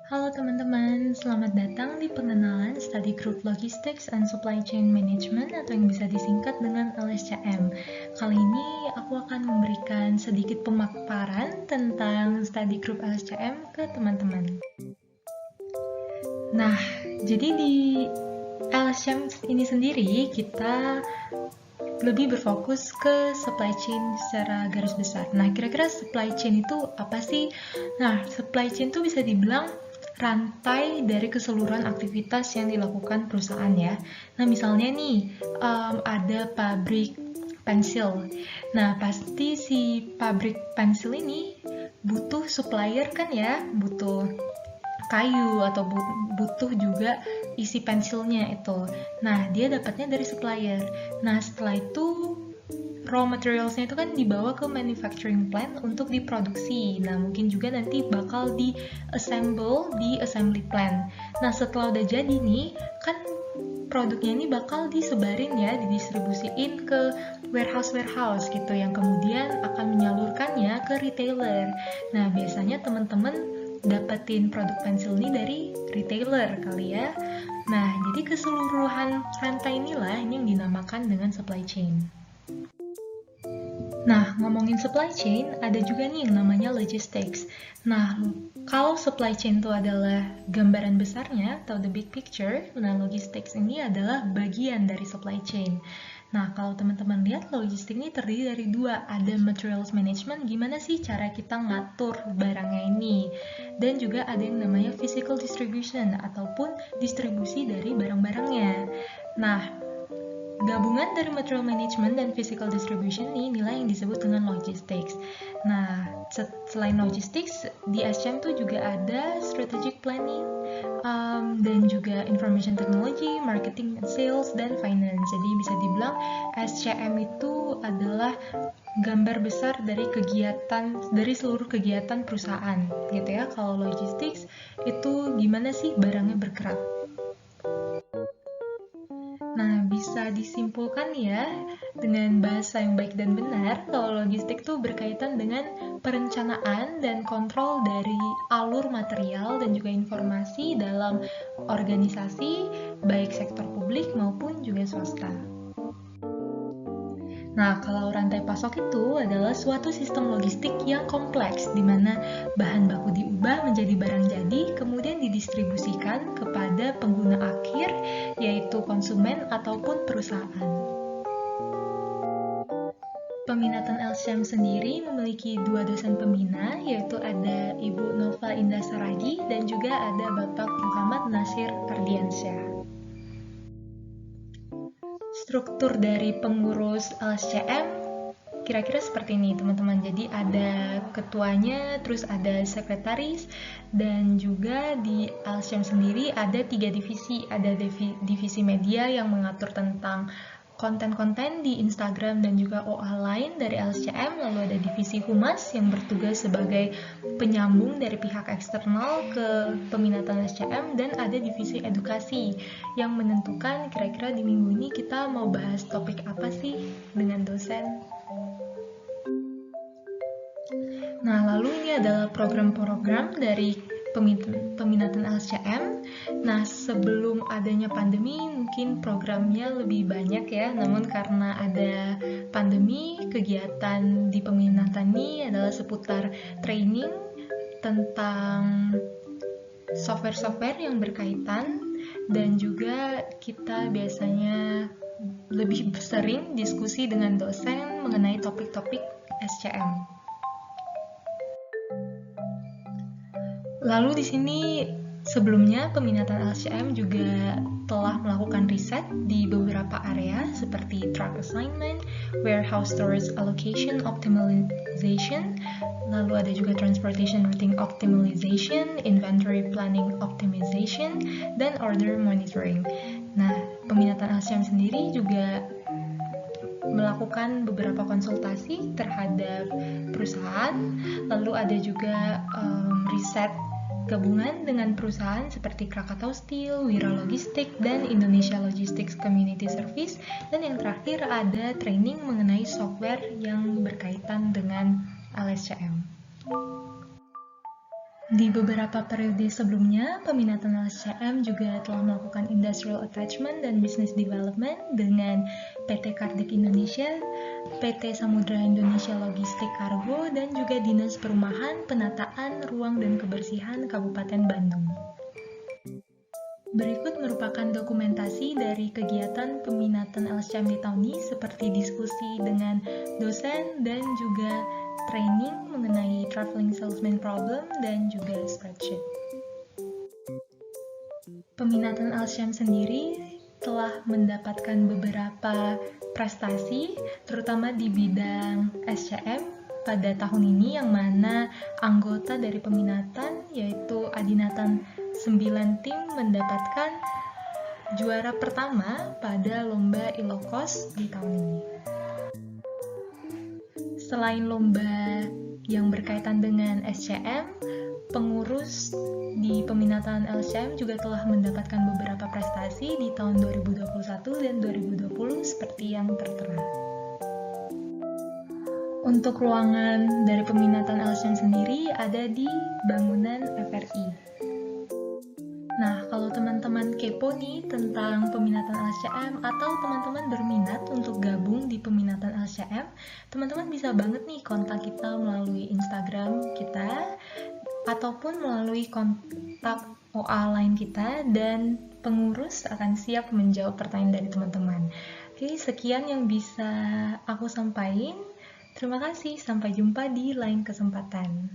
Halo teman-teman, selamat datang di pengenalan Study Group Logistics and Supply Chain Management atau yang bisa disingkat dengan LSCM. Kali ini aku akan memberikan sedikit pemaparan tentang Study Group LSCM ke teman-teman. Nah, jadi di LSCM ini sendiri kita lebih berfokus ke supply chain secara garis besar. Nah, kira-kira supply chain itu apa sih? Nah, supply chain itu bisa dibilang rantai dari keseluruhan aktivitas yang dilakukan perusahaan ya. Nah, misalnya nih, ada pabrik pensil. Nah, pasti si pabrik pensil ini butuh supplier kan ya, butuh kayu atau butuh juga isi pensilnya itu. Nah, dia dapatnya dari supplier. Nah, setelah itu raw materialsnya itu kan dibawa ke manufacturing plant untuk diproduksi. Nah, mungkin juga nanti bakal di-assemble di assembly plant. Nah, setelah udah jadi nih, kan produknya ini bakal disebarin ya, didistribusiin ke warehouse-warehouse gitu, yang kemudian akan menyalurkannya ke retailer. Nah, biasanya teman-teman dapetin produk pensil ini dari retailer kali ya. Nah, jadi keseluruhan rantai inilah ini yang dinamakan dengan supply chain. Nah, ngomongin supply chain, ada juga nih yang namanya logistics. Nah, kalau supply chain itu adalah gambaran besarnya atau the big picture, nah logistics ini adalah bagian dari supply chain. Nah, kalau teman-teman lihat, logistik ini terdiri dari dua. Ada materials management, gimana sih cara kita ngatur barangnya ini. Dan juga ada yang namanya physical distribution, ataupun distribusi dari barang-barangnya. Nah, gabungan dari material management dan physical distribution ini nilai yang disebut dengan logistics. Nah, selain logistics, di SCM tuh juga ada strategic planning, dan juga information technology, marketing and sales, dan finance. Jadi bisa dibilang SCM itu adalah gambar besar dari seluruh kegiatan perusahaan gitu ya. Kalau logistics itu gimana sih barangnya bergerak. Nah, bisa disimpulkan ya dengan bahasa yang baik dan benar kalau logistik itu berkaitan dengan perencanaan dan kontrol dari alur material dan juga informasi dalam organisasi, baik sektor publik maupun juga swasta. Nah, kalau rantai pasok itu adalah suatu sistem logistik yang kompleks, di mana bahan baku diubah menjadi barang jadi, kemudian didistribusikan kepada pengguna akhir, yaitu konsumen ataupun perusahaan. Peminatan LSCM sendiri memiliki dua dosen pembina, yaitu ada Ibu Nova Indah Saragi dan juga ada Bapak Muhammad Nasir Ardiansyah. Struktur dari pengurus LSCM kira-kira seperti ini teman-teman. Jadi ada ketuanya, terus ada sekretaris, dan juga di LSCM sendiri ada 3 divisi. Ada divisi media yang mengatur tentang konten-konten di Instagram dan juga OA lain dari LSCM. Lalu ada divisi humas yang bertugas sebagai penyambung dari pihak eksternal ke peminatan LSCM, dan ada divisi edukasi yang menentukan kira-kira di minggu ini kita mau bahas topik apa sih dengan dosen. Nah, lalu ini adalah program-program dari peminatan LSCM. Nah, sebelum adanya pandemi, mungkin programnya lebih banyak ya. Namun karena ada pandemi, kegiatan di peminatan ini adalah seputar training tentang software-software yang berkaitan, dan juga kita biasanya lebih sering diskusi dengan dosen mengenai topik-topik SCM. Lalu di sini sebelumnya peminatan LSCM juga telah melakukan riset di beberapa area seperti truck assignment, warehouse storage allocation optimization, lalu ada juga transportation routing optimization, inventory planning optimization, dan order monitoring. Nah, peminatan LSCM sendiri juga melakukan beberapa konsultasi terhadap perusahaan, lalu ada juga riset gabungan dengan perusahaan seperti Krakatau Steel, Wira Logistik, dan Indonesia Logistics Community Service, dan yang terakhir ada training mengenai software yang berkaitan dengan LSCM. Di beberapa periode sebelumnya, peminatan LSCM juga telah melakukan industrial attachment dan business development dengan PT Kardik Indonesia, PT Samudra Indonesia Logistik Kargo, dan juga Dinas Perumahan, Penataan, Ruang dan Kebersihan Kabupaten Bandung. Berikut merupakan dokumentasi dari kegiatan peminatan LSCM di tahun ini seperti diskusi dengan dosen dan juga training mengenai traveling salesman problem dan juga spreadsheet. Peminatan LSCM sendiri telah mendapatkan beberapa prestasi, terutama di bidang SCM pada tahun ini, yang mana anggota dari peminatan yaitu Adinatan 9 tim mendapatkan juara pertama pada lomba Ilokos di tahun ini. Selain lomba yang berkaitan dengan SCM, pengurus di peminatan LSCM juga telah mendapatkan beberapa prestasi di tahun 2021 dan 2020 seperti yang tertera. Untuk ruangan dari peminatan LSCM sendiri ada di bangunan FRI. Nah, kalau teman-teman kepo nih tentang peminatan LSCM atau teman-teman berminat untuk gabung di peminatan LSCM, teman-teman bisa banget nih kontak kita melalui Instagram kita ataupun melalui kontak OA lain kita, dan pengurus akan siap menjawab pertanyaan dari teman-teman. Oke, sekian yang bisa aku sampaikan. Terima kasih, sampai jumpa di lain kesempatan.